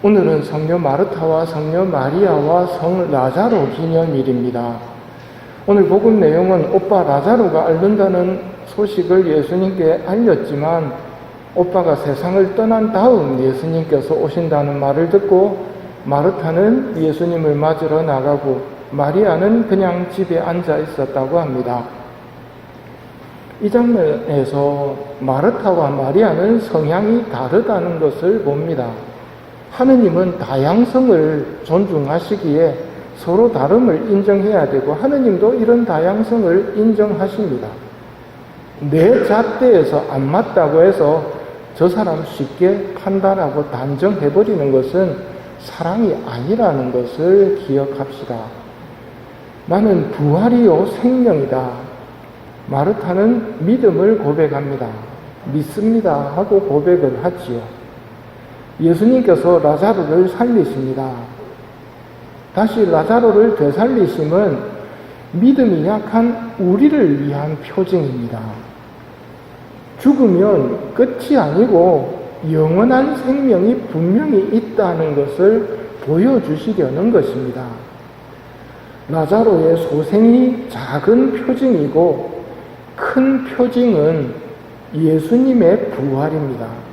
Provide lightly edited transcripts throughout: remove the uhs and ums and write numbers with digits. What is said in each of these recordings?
오늘은 성녀 마르타와 성녀 마리아와 성 라자로 기념일입니다. 오늘 복음 내용은 오빠 라자로가 앓는다는 소식을 예수님께 알렸지만 오빠가 세상을 떠난 다음 예수님께서 오신다는 말을 듣고 마르타는 예수님을 맞으러 나가고 마리아는 그냥 집에 앉아 있었다고 합니다. 이 장면에서 마르타와 마리아는 성향이 다르다는 것을 봅니다. 하느님은 다양성을 존중하시기에 서로 다름을 인정해야 되고 하느님도 이런 다양성을 인정하십니다. 내 잣대에서 안 맞다고 해서 저 사람 쉽게 판단하고 단정해버리는 것은 사랑이 아니라는 것을 기억합시다. 나는 부활이요 생명이다. 마르타는 믿음을 고백합니다. 믿습니다 하고 고백을 하지요. 예수님께서 라자로를 살리십니다. 다시 라자로를 되살리심은 믿음이 약한 우리를 위한 표징입니다. 죽으면 끝이 아니고 영원한 생명이 분명히 있다는 것을 보여주시려는 것입니다. 라자로의 소생이 작은 표징이고 큰 표징은 예수님의 부활입니다.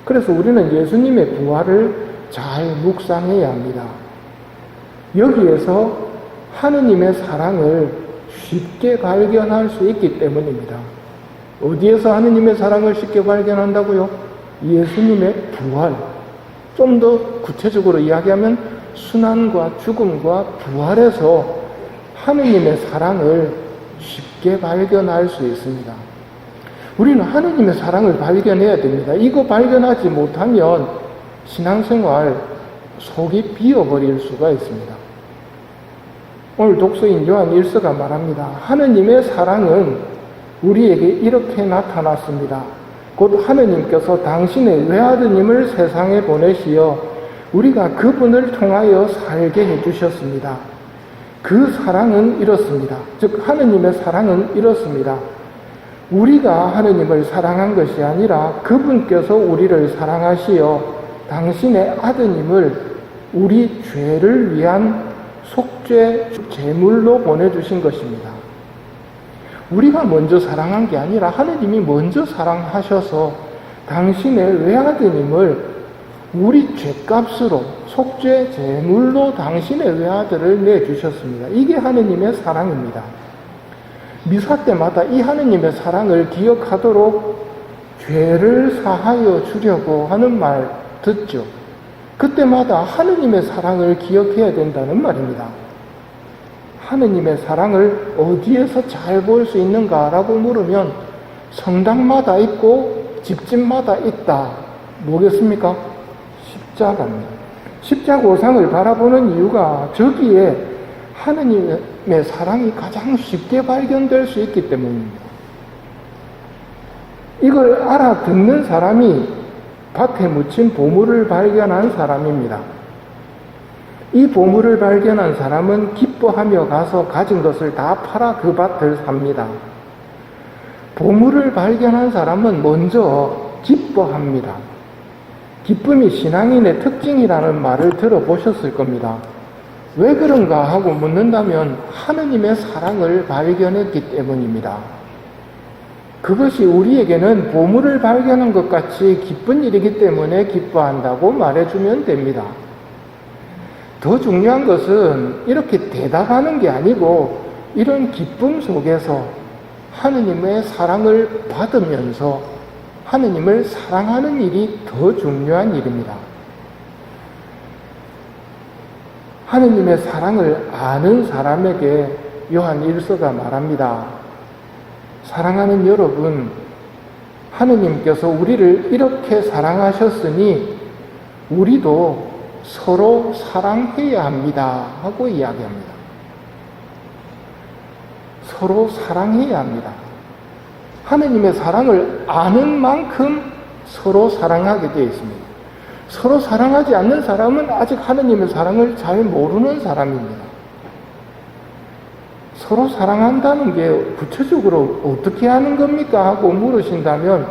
그래서 우리는 예수님의 부활을 잘 묵상해야 합니다. 여기에서 하느님의 사랑을 쉽게 발견할 수 있기 때문입니다. 어디에서 하느님의 사랑을 쉽게 발견한다고요? 예수님의 부활. 좀 더 구체적으로 이야기하면 순환과 죽음과 부활에서 하느님의 사랑을 쉽게 발견할 수 있습니다. 우리는 하느님의 사랑을 발견해야 됩니다. 이거 발견하지 못하면 신앙생활 속이 비어버릴 수가 있습니다. 오늘 독서인 요한 1서가 말합니다. 하느님의 사랑은 우리에게 이렇게 나타났습니다. 곧 하느님께서 당신의 외아드님을 세상에 보내시어 우리가 그분을 통하여 살게 해주셨습니다. 그 사랑은 이렇습니다. 즉 하느님의 사랑은 이렇습니다. 우리가 하느님을 사랑한 것이 아니라 그분께서 우리를 사랑하시어 당신의 아드님을 우리 죄를 위한 속죄 제물로 보내주신 것입니다. 우리가 먼저 사랑한 게 아니라 하느님이 먼저 사랑하셔서 당신의 외아드님을 우리 죄값으로 속죄 제물로 당신의 외아들을 내주셨습니다. 이게 하느님의 사랑입니다. 미사 때마다 이 하느님의 사랑을 기억하도록 죄를 사하여 주려고 하는 말 듣죠. 그때마다 하느님의 사랑을 기억해야 된다는 말입니다. 하느님의 사랑을 어디에서 잘 볼 수 있는가라고 물으면 성당마다 있고 집집마다 있다. 뭐겠습니까? 십자가입니다. 십자고상을 바라보는 이유가 저기에 하느님의 사랑이 가장 쉽게 발견될 수 있기 때문입니다. 이걸 알아듣는 사람이 밭에 묻힌 보물을 발견한 사람입니다. 이 보물을 발견한 사람은 기뻐하며 가서 가진 것을 다 팔아 그 밭을 삽니다. 보물을 발견한 사람은 먼저 기뻐합니다. 기쁨이 신앙인의 특징이라는 말을 들어보셨을 겁니다. 왜 그런가 하고 묻는다면 하느님의 사랑을 발견했기 때문입니다. 그것이 우리에게는 보물을 발견한 것 같이 기쁜 일이기 때문에 기뻐한다고 말해주면 됩니다. 더 중요한 것은 이렇게 대답하는 게 아니고 이런 기쁨 속에서 하느님의 사랑을 받으면서 하느님을 사랑하는 일이 더 중요한 일입니다. 하느님의 사랑을 아는 사람에게 요한 1서가 말합니다. 사랑하는 여러분, 하느님께서 우리를 이렇게 사랑하셨으니 우리도 서로 사랑해야 합니다 하고 이야기합니다. 서로 사랑해야 합니다. 하느님의 사랑을 아는 만큼 서로 사랑하게 되어 있습니다. 서로 사랑하지 않는 사람은 아직 하느님의 사랑을 잘 모르는 사람입니다. 서로 사랑한다는 게 구체적으로 어떻게 하는 겁니까? 하고 물으신다면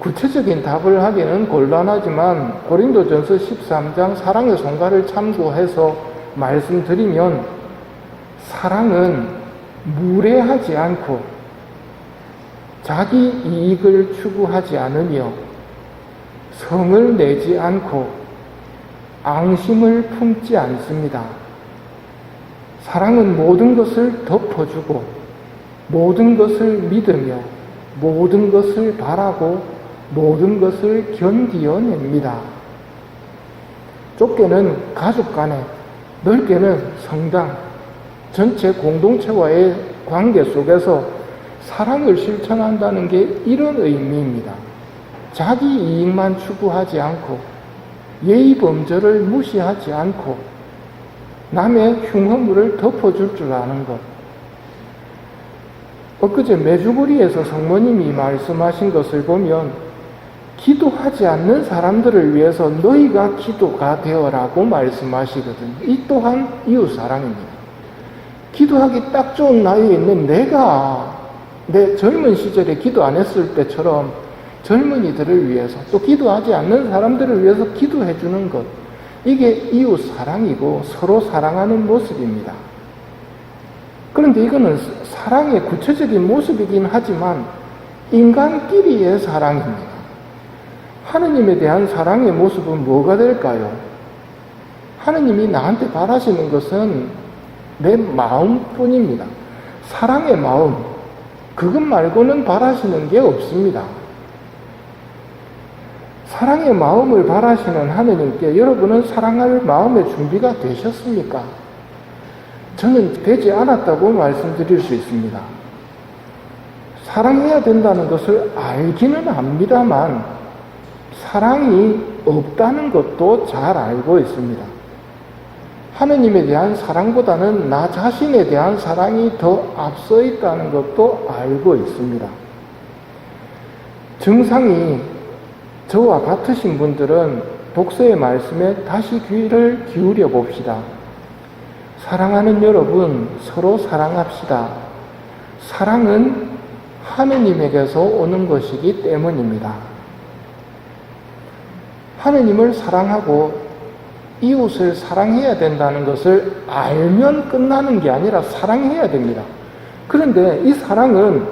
구체적인 답을 하기는 곤란하지만 고린도전서 13장 사랑의 송가를 참고해서 말씀드리면, 사랑은 무례하지 않고 자기 이익을 추구하지 않으며 성을 내지 않고 앙심을 품지 않습니다. 사랑은 모든 것을 덮어주고 모든 것을 믿으며 모든 것을 바라고 모든 것을 견디어냅니다. 좁게는 가족 간에, 넓게는 성당, 전체 공동체와의 관계 속에서 사랑을 실천한다는 게 이런 의미입니다. 자기 이익만 추구하지 않고 예의 범절을 무시하지 않고 남의 흉허물을 덮어줄 줄 아는 것. 엊그제 메주부리에서 성모님이 말씀하신 것을 보면 기도하지 않는 사람들을 위해서 너희가 기도가 되어라고 말씀하시거든요. 이 또한 이웃사랑입니다. 기도하기 딱 좋은 나이에 있는 내가 내 젊은 시절에 기도 안 했을 때처럼 젊은이들을 위해서, 또 기도하지 않는 사람들을 위해서 기도해 주는 것, 이게 이웃사랑이고 서로 사랑하는 모습입니다. 그런데 이거는 사랑의 구체적인 모습이긴 하지만 인간끼리의 사랑입니다. 하느님에 대한 사랑의 모습은 뭐가 될까요? 하느님이 나한테 바라시는 것은 내 마음뿐입니다. 사랑의 마음, 그것 말고는 바라시는 게 없습니다. 사랑의 마음을 바라시는 하느님께 여러분은 사랑할 마음의 준비가 되셨습니까? 저는 되지 않았다고 말씀드릴 수 있습니다. 사랑해야 된다는 것을 알기는 합니다만 사랑이 없다는 것도 잘 알고 있습니다. 하느님에 대한 사랑보다는 나 자신에 대한 사랑이 더 앞서 있다는 것도 알고 있습니다. 증상이 저와 같으신 분들은 독서의 말씀에 다시 귀를 기울여 봅시다. 사랑하는 여러분, 서로 사랑합시다. 사랑은 하느님에게서 오는 것이기 때문입니다. 하느님을 사랑하고 이웃을 사랑해야 된다는 것을 알면 끝나는 게 아니라 사랑해야 됩니다. 그런데 이 사랑은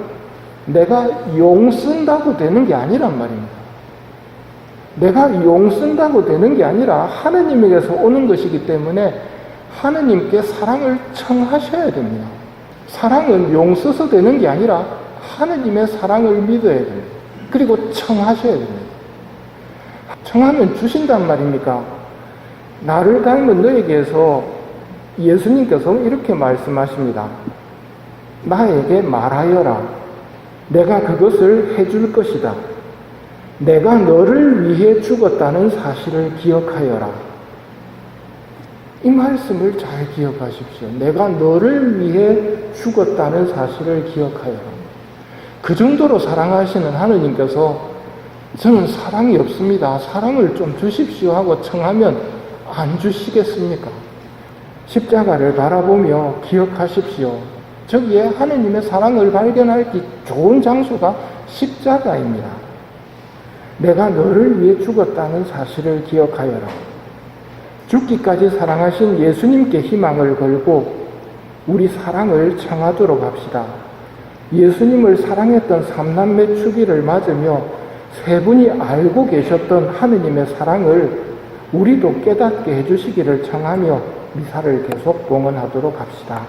내가 용 쓴다고 되는 게 아니란 말입니다. 내가 용 쓴다고 되는 게 아니라 하느님에게서 오는 것이기 때문에 하느님께 사랑을 청하셔야 됩니다. 사랑은 용 써서 되는 게 아니라 하느님의 사랑을 믿어야 됩니다. 그리고 청하셔야 됩니다. 청하면 주신단 말입니까? 나를 닮은 너에게서 예수님께서 이렇게 말씀하십니다. 나에게 말하여라. 내가 그것을 해줄 것이다. 내가 너를 위해 죽었다는 사실을 기억하여라. 이 말씀을 잘 기억하십시오. 내가 너를 위해 죽었다는 사실을 기억하여라. 그 정도로 사랑하시는 하느님께서 저는 사랑이 없습니다. 사랑을 좀 주십시오 하고 청하면 안 주시겠습니까? 십자가를 바라보며 기억하십시오. 저기에 하느님의 사랑을 발견하기 좋은 장소가 십자가입니다. 내가 너를 위해 죽었다는 사실을 기억하여라. 죽기까지 사랑하신 예수님께 희망을 걸고 우리 사랑을 청하도록 합시다. 예수님을 사랑했던 삼남매 추기를 맞으며 세 분이 알고 계셨던 하느님의 사랑을 우리도 깨닫게 해주시기를 청하며 미사를 계속 봉헌하도록 합시다.